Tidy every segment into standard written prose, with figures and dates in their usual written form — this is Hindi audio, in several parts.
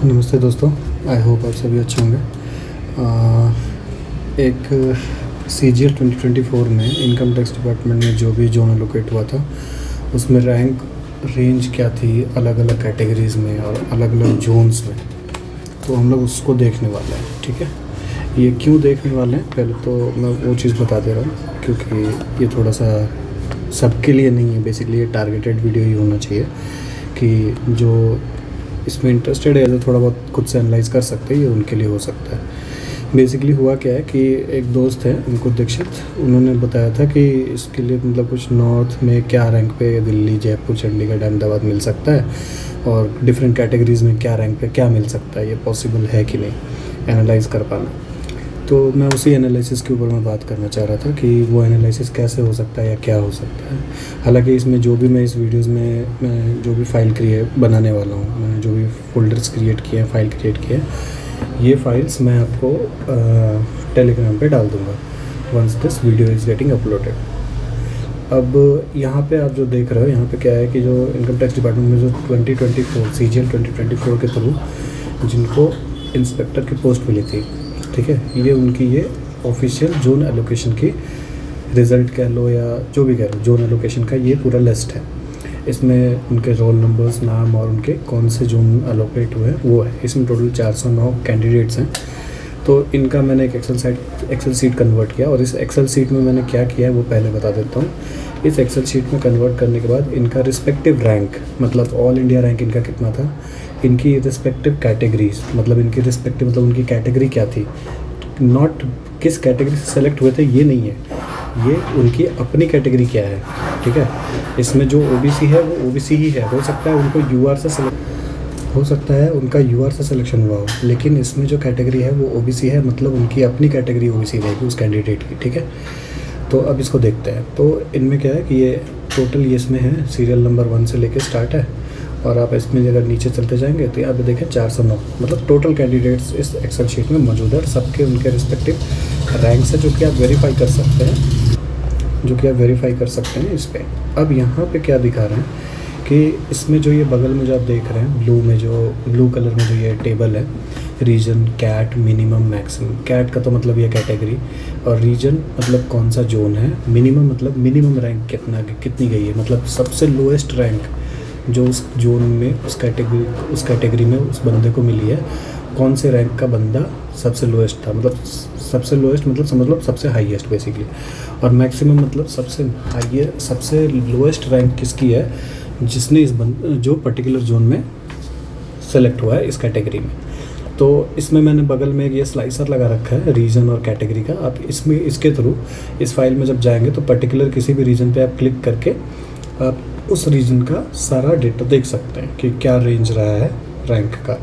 नमस्ते दोस्तों, आई होप आप सभी अच्छे होंगे। एक CGL 2024 में इनकम टैक्स डिपार्टमेंट में जो भी जोन एलोकेट हुआ था उसमें रैंक रेंज क्या थी अलग अलग कैटेगरीज़ में और अलग अलग जोन्स में, तो हम लोग उसको देखने वाले हैं। ठीक है, ये क्यों देखने वाले हैं पहले तो मैं वो चीज़ बता दे रहा हूँ, क्योंकि ये थोड़ा सा सबके लिए नहीं है। बेसिकली ये टारगेटेड वीडियो ही होना चाहिए कि जो इसमें इंटरेस्टेड है तो थोड़ा बहुत खुद से एनालाइज कर सकते हैं, ये उनके लिए हो सकता है। बेसिकली हुआ क्या है कि एक दोस्त है उनको दीक्षित, उन्होंने बताया था कि इसके लिए मतलब कुछ नॉर्थ में क्या रैंक पे दिल्ली, जयपुर, चंडीगढ़, अहमदाबाद मिल सकता है और डिफरेंट कैटेगरीज़ में क्या रैंक पे क्या मिल सकता है, ये पॉसिबल है कि नहीं एनालाइज कर पाना। तो मैं उसी एनालिसिस के ऊपर मैं बात करना चाह रहा था कि वो एनालिसिस कैसे हो सकता है या क्या हो सकता है। हालांकि इसमें जो भी मैं इस वीडियोस में मैं जो भी फाइल बनाने वाला हूँ, मैंने जो भी फोल्डर्स क्रिएट किए हैं, फाइल क्रिएट किए हैं, ये फाइल्स मैं आपको टेलीग्राम पे डाल दूँगा once this video is getting uploaded. अब यहाँ पे आप जो देख रहे हो, यहाँ पे क्या है कि जो इनकम टैक्स डिपार्टमेंट में जो 2024 CGL 2024 के थ्रू जिनको इंस्पेक्टर की पोस्ट मिली थी, ठीक है, ये उनकी ये ऑफिशियल जोन एलोकेशन की रिज़ल्ट कह लो या जो भी कह लो, जोन एलोकेशन का ये पूरा लिस्ट है। इसमें उनके रोल नंबर्स, नाम और उनके कौन से जोन एलोकेट हुए हैं वो है। इसमें टोटल 409 कैंडिडेट्स हैं। तो इनका मैंने एक एक्सेल सीट कन्वर्ट किया और इस एक्सेल सीट में मैंने क्या किया है वो पहले बता देता हूँ। इस एक्सेल सीट में कन्वर्ट करने के बाद इनका रिस्पेक्टिव रैंक, मतलब ऑल इंडिया रैंक इनका कितना था, इनकी रिस्पेक्टिव कैटेगरीज, मतलब इनकी रिस्पेक्टिव मतलब उनकी कैटेगरी क्या थी, नॉट किस कैटेगरी से सेलेक्ट हुए थे ये नहीं है, ये उनकी अपनी कैटेगरी क्या है। ठीक है, इसमें जो OBC है वो OBC ही है। हो सकता है उनको UR से सेलेक्ट, हो सकता है उनका UR से सिलेक्शन हुआ हो, लेकिन इसमें जो कैटेगरी है वो OBC है, मतलब उनकी अपनी कैटेगरी OBC रहेगी उस कैंडिडेट की। ठीक है, तो अब इसको देखते हैं। तो इनमें क्या है कि ये टोटल ये इसमें है, सीरियल नंबर 1 से लेकर स्टार्ट है और आप इसमें अगर नीचे चलते जाएंगे तो यहाँ पे देखें 409 मतलब टोटल कैंडिडेट्स इस एक्सेल शीट में मौजूद है। सबके उनके रिस्पेक्टिव रैंक्स है जो कि आप वेरीफाई कर सकते हैं, इस पर। अब यहाँ पे क्या दिखा रहे हैं कि इसमें जो ये बगल में जो आप देख रहे हैं ब्लू कलर में जो ये टेबल है, reason, cat, minimum, maximum. Cat का तो मतलब ये कैटेगरी, और रीजन मतलब कौन सा जोन है, मिनिमम मतलब मिनिमम रैंक कितनी गई है, मतलब सबसे लोएस्ट रैंक जो उस जोन में उस कैटेगरी में उस बंदे को मिली है, कौन से रैंक का बंदा सबसे लोएस्ट था, मतलब सबसे लोएस्ट मतलब समझ लो सबसे हाईएस्ट बेसिकली, और मैक्सिमम मतलब सबसे लोएस्ट रैंक किसकी है जिसने जो पर्टिकुलर जोन में सेलेक्ट हुआ है इस कैटेगरी में। तो इसमें मैंने बगल में ये स्लाइसर लगा रखा है रीजन और कैटेगरी का। आप इसके थ्रू इस फाइल में जब जाएंगे तो पर्टिकुलर किसी भी रीजन पे आप क्लिक करके आप उस रीजन का सारा डेटा देख सकते हैं कि क्या रेंज रहा है रैंक का।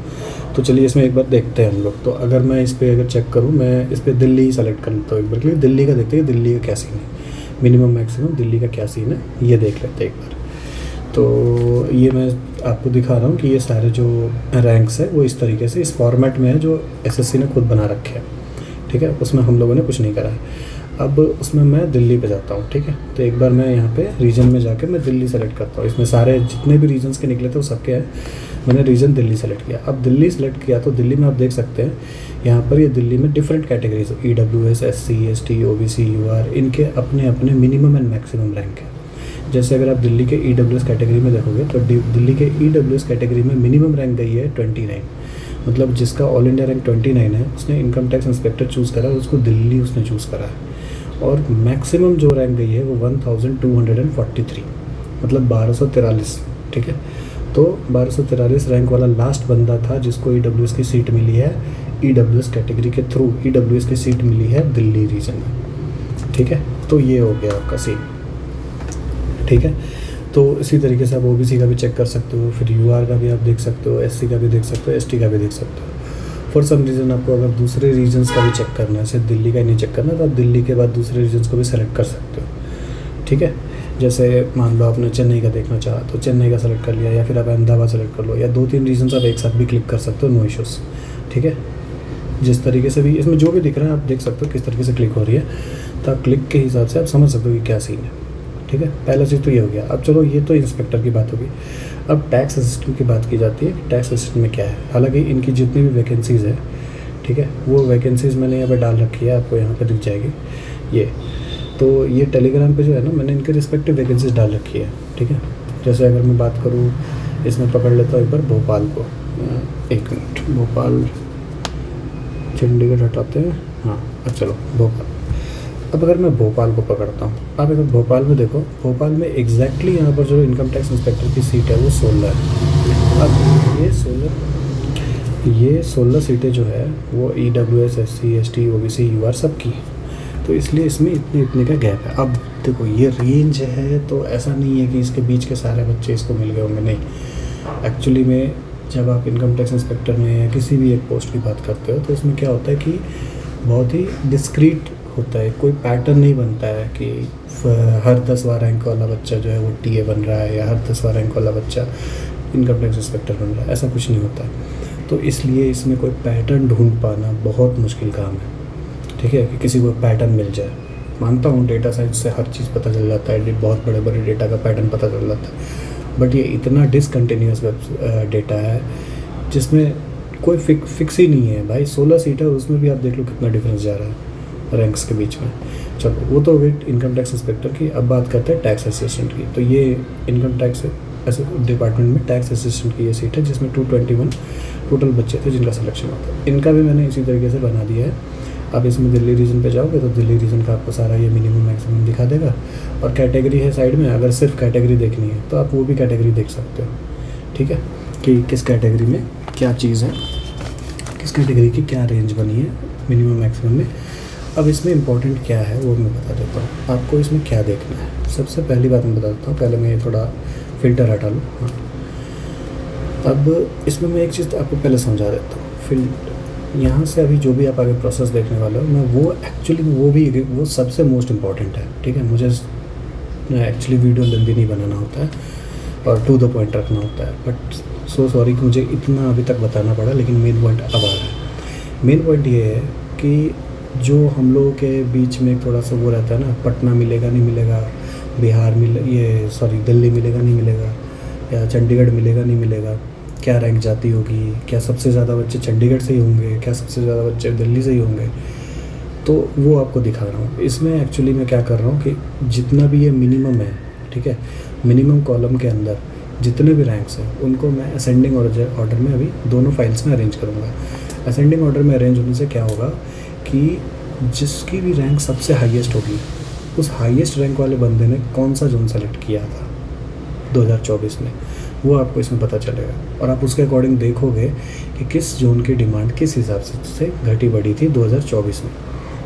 तो चलिए इसमें एक बार देखते हैं हम लोग। तो अगर मैं इस पर अगर चेक करूँ, मैं इस पर दिल्ली ही सेलेक्ट कर लेता हूँ एक बार के लिए। दिल्ली का देखते हैं दिल्ली का क्या सीन है, मिनिमम मैक्सिमम दिल्ली का क्या सीन है ये देख लेते हैं एक बार। तो ये मैं आपको दिखा रहा हूँ कि ये सारे जो रैंक्स है वो इस तरीके से इस फॉर्मेट में है जो SSC ने खुद बना रखे हैं। ठीक है, उसमें हम लोगों ने कुछ नहीं करा है। अब उसमें मैं दिल्ली पे जाता हूँ। ठीक है, तो एक बार मैं यहाँ पे रीजन में जाके मैं दिल्ली सेलेक्ट करता हूँ। इसमें सारे जितने भी रीजन्स के निकले थे वो सबके हैं, मैंने रीजन दिल्ली सेलेक्ट किया। अब दिल्ली सेलेक्ट किया तो दिल्ली में आप देख सकते हैं यहाँ पर ये दिल्ली में different categories, EWS, SC, ST, OBC, UR, इनके अपने अपने मिनिमम एंड मैक्सिमम रैंक है। जैसे अगर आप दिल्ली के EWS कैटेगरी में देखोगे तो दिल्ली के EWS कैटेगरी में मिनिमम रैंक गई है 29, मतलब जिसका ऑल इंडिया रैंक 29 है उसने इनकम टैक्स इंस्पेक्टर चूज़ करा, उसको दिल्ली उसने चूज़ करा है। और मैक्सिमम जो रैंक गई है वो 1243, मतलब 1243। ठीक है, तो 1243 रैंक वाला लास्ट बंदा था जिसको EWS की सीट मिली है, EWS कैटेगरी के थ्रू EWS की सीट मिली है दिल्ली रीजन में। ठीक है, तो ये हो गया आपका सीन। ठीक है, तो इसी तरीके से आप OBC का भी चेक कर सकते हो, फिर UR का भी आप देख सकते हो, SC का भी देख सकते हो, ST का भी देख सकते हो। फॉर सम रीज़न आपको अगर दूसरे रीजन्स का भी चेक करना है, सिर्फ दिल्ली का ही नहीं चेक करना, तो आप दिल्ली के बाद दूसरे रीजन्स को भी सेलेक्ट कर सकते हो। ठीक है, जैसे मान लो आपने चेन्नई का देखना चाहा तो चेन्नई का सेलेक्ट कर लिया, या फिर आप अहमदाबाद सेलेक्ट कर लो, या 2-3 रीजन्स आप एक साथ भी क्लिक कर सकते हो, नो इश्यूज़। ठीक है, जिस तरीके से भी इसमें जो भी दिख रहा है आप देख सकते हो किस तरीके से क्लिक हो रही है, तो आप क्लिक के हिसाब से आप समझ सकते हो कि क्या सीन है। ठीक है, पहला चीज़ तो ये हो गया। अब चलो ये तो इंस्पेक्टर की बात होगी। अब टैक्स असिस्टेंट की बात की जाती है कि टैक्स असिस्टेंट में क्या है। हालांकि इनकी जितनी भी वैकेंसीज़ है, ठीक है, वो वैकेंसीज़ मैंने यहाँ पे डाल रखी है, आपको यहाँ पे दिख जाएगी ये। तो ये टेलीग्राम पे जो है ना, मैंने इनके रिस्पेक्टिव वैकेंसीज डाल रखी है, ठीक है। जैसे अगर मैं बात करूँ, इसमें पकड़ लेता हूँ एक बार भोपाल को, एक मिनट, भोपाल, चंडीगढ़ हटाते हैं, हाँ, अब चलो भोपाल। अब अगर मैं भोपाल को पकड़ता हूँ, आप अगर भोपाल में देखो, भोपाल में एग्जैक्टली यहाँ पर जो इनकम टैक्स इंस्पेक्टर की सीट है वो 16 है। अब ये 16 सीटें जो है वो EWS, SC, ST, OBC, UR सबकी, तो इसलिए इसमें इतने का गैप है। अब देखो ये रेंज है, तो ऐसा नहीं है कि इसके बीच के सारे बच्चे इसको मिल गए होंगे, नहीं। एक्चुअली में जब आप इनकम टैक्स इंस्पेक्टर में या किसी भी एक पोस्ट की बात करते हो, तो उसमें क्या होता है कि बहुत ही डिस्क्रीट होता है, कोई पैटर्न नहीं बनता है कि हर 10वां रैंक वाला बच्चा जो है वो TA बन रहा है, या हर 10वां रैंक वाला बच्चा इनकम टैक्स इंस्पेक्टर बन रहा है, ऐसा कुछ नहीं होता। तो इसलिए इसमें कोई पैटर्न ढूंढ पाना बहुत मुश्किल काम है, ठीक है, कि किसी को पैटर्न मिल जाए। मानता हूँ डेटा साइंस से हर चीज़ पता चल जाता है, बहुत बड़े बड़े डेटा का पैटर्न पता चल जाता है, बट ये इतना डिसकंटिन्यूस डेटा है जिसमें कोई फिक्स ही नहीं है भाई। 16 सीट है, उसमें भी आप देख लो कितना डिफरेंस जा रहा है रैंक्स के बीच में। चलो वो तो वेट इनकम टैक्स इंस्पेक्टर की। अब बात करते हैं टैक्स असिस्टेंट की। तो ये इनकम टैक्स डिपार्टमेंट में टैक्स असिस्टेंट की ये सीट है, जिसमें 221 टोटल बच्चे थे जिनका सिलेक्शन होता है। इनका भी मैंने इसी तरीके से बना दिया है। आप इसमें दिल्ली रीजन पे जाओगे तो दिल्ली रीजन का आपको सारा ये मिनिमम मैक्सिमम दिखा देगा, और कैटेगरी है साइड में। अगर सिर्फ कैटेगरी देखनी है तो आप वो भी कैटेगरी देख सकते हो, ठीक है, कि किस कैटेगरी में क्या चीज़ है, किस कैटेगरी की क्या रेंज बनी है मिनिमम मैक्सिमम में। अब इसमें इम्पोर्टेंट क्या है वो मैं बता देता हूँ आपको। इसमें क्या देखना है, सबसे पहली बात मैं बता देता हूँ। पहले मैं ये थोड़ा फ़िल्टर हटा लूँ। हाँ, अब इसमें मैं एक चीज़ आपको पहले समझा देता हूँ। यहाँ से अभी जो भी आप आगे प्रोसेस देखने वाले हो, मैं वो एक्चुअली वो सबसे मोस्ट इम्पॉर्टेंट है, ठीक है। मुझे एक्चुअली वीडियो लंबी नहीं बनाना होता है और टू द पॉइंट रखना होता है, बट सो सॉरी कि मुझे इतना अभी तक बताना पड़ा, लेकिन मेन पॉइंट अब आ रहा है। मेन पॉइंट ये है कि जो हम लोगों के बीच में थोड़ा सा वो रहता है ना, पटना मिलेगा नहीं मिलेगा, दिल्ली मिलेगा नहीं मिलेगा, या चंडीगढ़ मिलेगा नहीं मिलेगा, क्या रैंक जाती होगी, क्या सबसे ज़्यादा बच्चे चंडीगढ़ से ही होंगे, क्या सबसे ज़्यादा बच्चे दिल्ली से ही होंगे, तो वो आपको दिखा रहा हूँ। इसमें एक्चुअली मैं क्या कर रहा हूँ कि जितना भी ये मिनिमम है, ठीक है, मिनिमम कॉलम के अंदर जितने भी रैंक्स हैं उनको मैं असेंडिंग ऑर्डर में अभी दोनों फाइल्स में अरेंज करूँगा। असेंडिंग ऑर्डर में अरेंज होने से क्या होगा कि जिसकी भी रैंक सबसे हाईएस्ट होगी, उस हाईएस्ट रैंक वाले बंदे ने कौन सा जोन सेलेक्ट किया था 2024 में, वो आपको इसमें पता चलेगा। और आप उसके अकॉर्डिंग देखोगे कि किस जोन की डिमांड किस हिसाब से घटी बढ़ी थी 2024 में।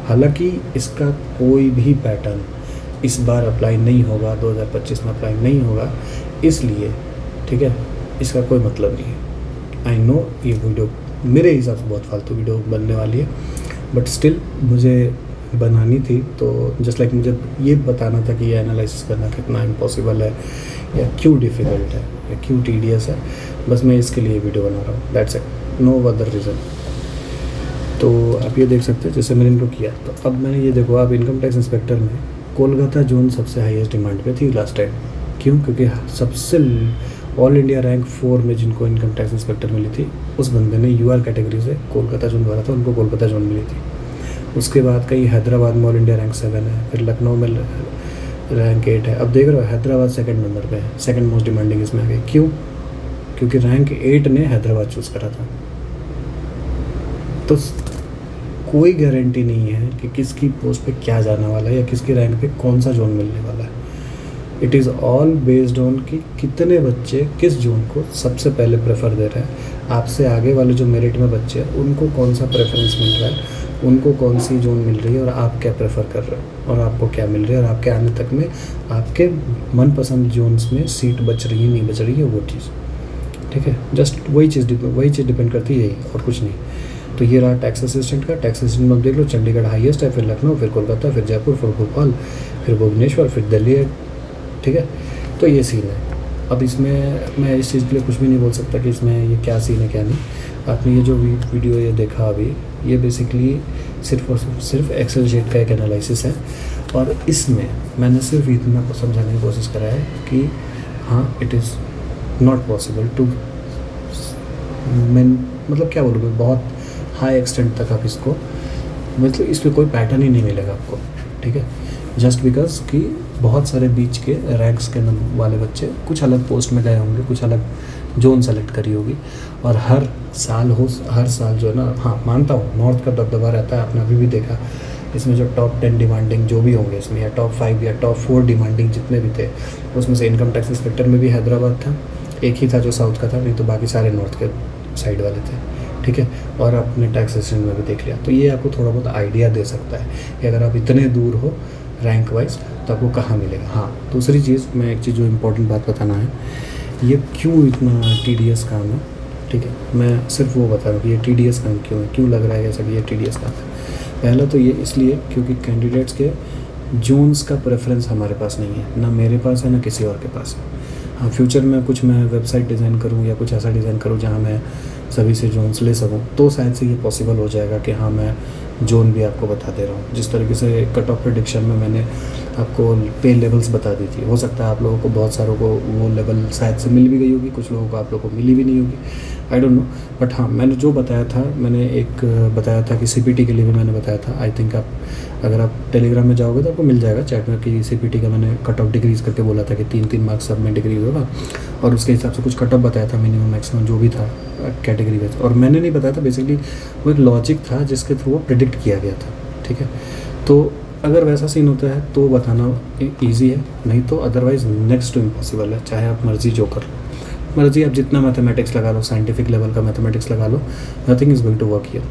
हालांकि इसका कोई भी पैटर्न इस बार अप्लाई नहीं होगा, 2025 में अप्लाई नहीं होगा, इसलिए ठीक है, इसका कोई मतलब नहीं है। आई नो ये वीडियो मेरे हिसाब से बहुत फालतू वीडियो बनने वाली है, बट स्टिल मुझे बनानी थी। तो जस्ट लाइक मुझे ये बताना था कि ये एनालिसिस करना कितना इम्पॉसिबल है, या क्यों डिफ़िकल्ट है, या क्यों टीडियस है, बस मैं इसके लिए वीडियो बना रहा हूँ, that's it, no other reason. तो आप ये देख सकते हैं जैसे मैंने इनको किया। तो अब मैंने ये देखो, आप इनकम टैक्स इंस्पेक्टर में कोलकाता जोन सबसे हाईएस्ट डिमांड पे थी लास्ट टाइम। क्यों? क्योंकि सबसे ऑल इंडिया रैंक 4 में जिनको इनकम टैक्स इंस्पेक्टर मिली थी, उस बंदे ने UR कैटेगरी से कोलकाता जोन भरा था, उनको कोलकाता जोन मिली थी। उसके बाद कहीं हैदराबाद में ऑल इंडिया रैंक 7 है, फिर लखनऊ में रैंक 8 है। अब देख रहे हो हैदराबाद सेकंड नंबर पे है, सेकंड मोस्ट डिमांडिंग इसमें आ गई। क्यों? क्योंकि रैंक 8 ने हैदराबाद चूज़ करा था। तो कोई गारंटी नहीं है कि किसकी पोस्ट पे क्या जाने वाला है, या किसकी रैंक पे कौन सा जोन मिलने वाला है। It is all based on कि कितने बच्चे किस जोन को सबसे पहले प्रेफर दे रहे हैं। आपसे आगे वाले जो मेरिट में बच्चे हैं उनको कौन सा प्रेफरेंस मिल रहा है, उनको कौन सी जोन मिल रही है, और आप क्या प्रेफर कर रहे हो, और आपको क्या मिल रही है, और आपके आने तक में आपके मनपसंद जोन्स में सीट बच रही है नहीं बच रही है, वो चीज़ ठीक है। जस्ट वही चीज़ डिपेंड करती है, यही और कुछ नहीं। तो ये रहा टैक्स असिस्टेंट का। टैक्स असिस्टेंट में आप देख लो, चंडीगढ़ हाईएस्ट है, फिर लखनऊ, फिर कोलकाता, फिर जयपुर, फिर भोपाल, फिर भुवनेश्वर, फिर दिल्ली है, ठीक है। तो ये सीन है। अब इसमें मैं इस चीज़ के लिए कुछ भी नहीं बोल सकता कि इसमें ये क्या सीन है क्या नहीं। आपने ये जो वीडियो ये देखा अभी, ये बेसिकली सिर्फ और सिर्फ एक्सेल शीट का एक एनालिसिस है, और इसमें मैंने सिर्फ इतना समझाने की कोशिश करा है कि हाँ, it is not possible to मतलब क्या बोलूँगा, बहुत हाई एक्सटेंट तक आप इसको, मतलब इसमें कोई पैटर्न ही नहीं मिलेगा आपको, ठीक है। जस्ट बिकॉज कि बहुत सारे बीच के रैंक्स के वाले बच्चे कुछ अलग पोस्ट में गए होंगे, कुछ अलग जोन सेलेक्ट करी होगी, और हर साल जो है ना, हाँ मानता हूँ नॉर्थ का दबदबा रहता है, आपने अभी भी देखा इसमें जो टॉप 10 डिमांडिंग जो भी होंगे इसमें, या टॉप 5 या टॉप 4 डिमांडिंग जितने भी थे, उसमें से इनकम टैक्स इंस्पेक्टर में भी हैदराबाद था, एक ही था जो साउथ का था, नहीं तो बाकी सारे नॉर्थ के साइड वाले थे, ठीक है। और आपने टैक्सेशन में भी देख लिया, तो ये आपको थोड़ा बहुत आइडिया दे सकता है कि अगर आप इतने दूर हो रैंक वाइज तो आपको कहाँ मिलेगा। हाँ, दूसरी चीज़, मैं एक चीज़ जो इम्पोर्टेंट बात बताना है, ये क्यों इतना टीडीएस काम है, ठीक है। मैं सिर्फ वो बता रहा हूँ कि ये टीडीएस काम क्यों है, क्यों लग रहा है ऐसा कि ये टीडीएस काम है। पहला तो ये इसलिए क्योंकि कैंडिडेट्स के जोन्स का प्रेफरेंस हमारे पास नहीं है, ना मेरे पास है ना किसी और के पास है। हाँ, फ्यूचर में कुछ मैं वेबसाइट डिज़ाइन करूँ या कुछ ऐसा डिज़ाइन करूँ जहाँ मैं सभी से जोन्स ले सकूँ, तो शायद से ये पॉसिबल हो जाएगा कि हाँ मैं जोन भी आपको बता दे रहा हूँ। जिस तरीके से कट ऑफ प्रेडिक्शन में मैंने आपको पे लेवल्स बता दी थी, हो सकता है आप लोगों को बहुत सारों को वो लेवल शायद से मिल भी गई होगी, कुछ लोगों को आप लोगों को मिली भी नहीं होगी, आई डोंट नो। बट हाँ, मैंने जो बताया था, मैंने एक बताया था कि सीपीटी के लिए भी मैंने बताया था। आई थिंक आप अगर आप टेलीग्राम में जाओगे तो आपको मिल जाएगा चैट में कि सीपीटी का मैंने कट ऑफ डिक्रीज़ करके बोला था कि 3-3 मार्क्स सब में डिक्रीज़ होगा, और उसके हिसाब से कुछ कट ऑफ बताया था, मिनिमम मैक्सिमम जो भी था कैटेगरी वाइज। और मैंने नहीं बताया था, बेसिकली वो एक लॉजिक था जिसके थ्रू वो प्रिडिक्ट किया गया था, ठीक है। तो अगर वैसा सीन होता है तो बताना ईजी है, नहीं तो अदरवाइज़ नेक्स्ट टू इम्पॉसिबल है। चाहे आप मर्जी जो कर लो, मर्जी आप जितना मैथमेटिक्स लगा लो, साइंटिफिक लेवल का मैथमेटिक्स लगा लो, nothing is going to work here.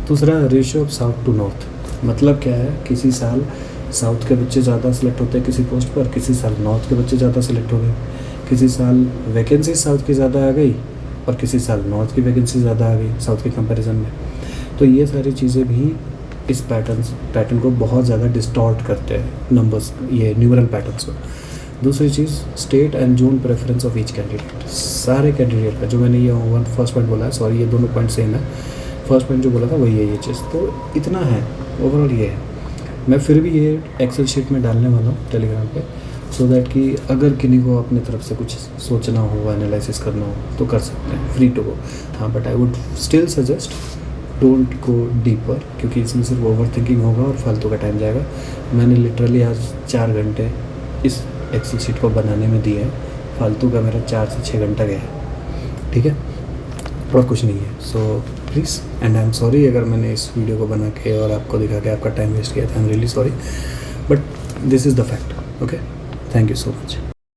दूसरा, ratio of south to north, मतलब क्या है, किसी साल साउथ के बच्चे ज़्यादा सेलेक्ट होते हैं किसी पोस्ट पर, किसी साल नॉर्थ के बच्चे ज़्यादा सेलेक्ट हो गए, किसी साल वैकेंसी साउथ की ज़्यादा आ गई और किसी साल नॉर्थ की वैकेंसी ज़्यादा आ गई साउथ के कंपैरिजन में। तो ये सारी चीज़ें भी इस पैटर्न को बहुत ज़्यादा डिस्टॉर्ट करते हैं, नंबर्स, ये न्यूमरल पैटर्न्स को। दूसरी चीज़, state and zone preference of each candidate, सारे कैंडिडेट का, जो मैंने ये फर्स्ट पॉइंट बोला है, सॉरी ये दोनों पॉइंट सेम है, फर्स्ट पॉइंट जो बोला था वही है ये चीज़, तो इतना है ओवरऑल ये है। मैं फिर भी ये एक्सेल शीट में डालने वाला हूँ टेलीग्राम पे, सो दैट कि अगर किन्हीं को अपनी तरफ से कुछ सोचना हो, एनालिसिस करना हो तो कर सकते हैं, फ्री टू गो। हाँ, but I would still suggest don't go deeper, क्योंकि इसमें सिर्फ ओवर थिंकिंग होगा और फालतू का टाइम जाएगा। मैंने लिटरली आज 4 घंटे इस एक्सेल शीट को बनाने में दिए हैं, फालतू का मेरा 4 से 6 घंटा गया है, ठीक है, और कुछ नहीं है। So please, and I am sorry अगर मैंने इस वीडियो को बना के और आपको दिखा के आपका टाइम वेस्ट किया था, I am really sorry, but this is the fact, okay. Thank you so much.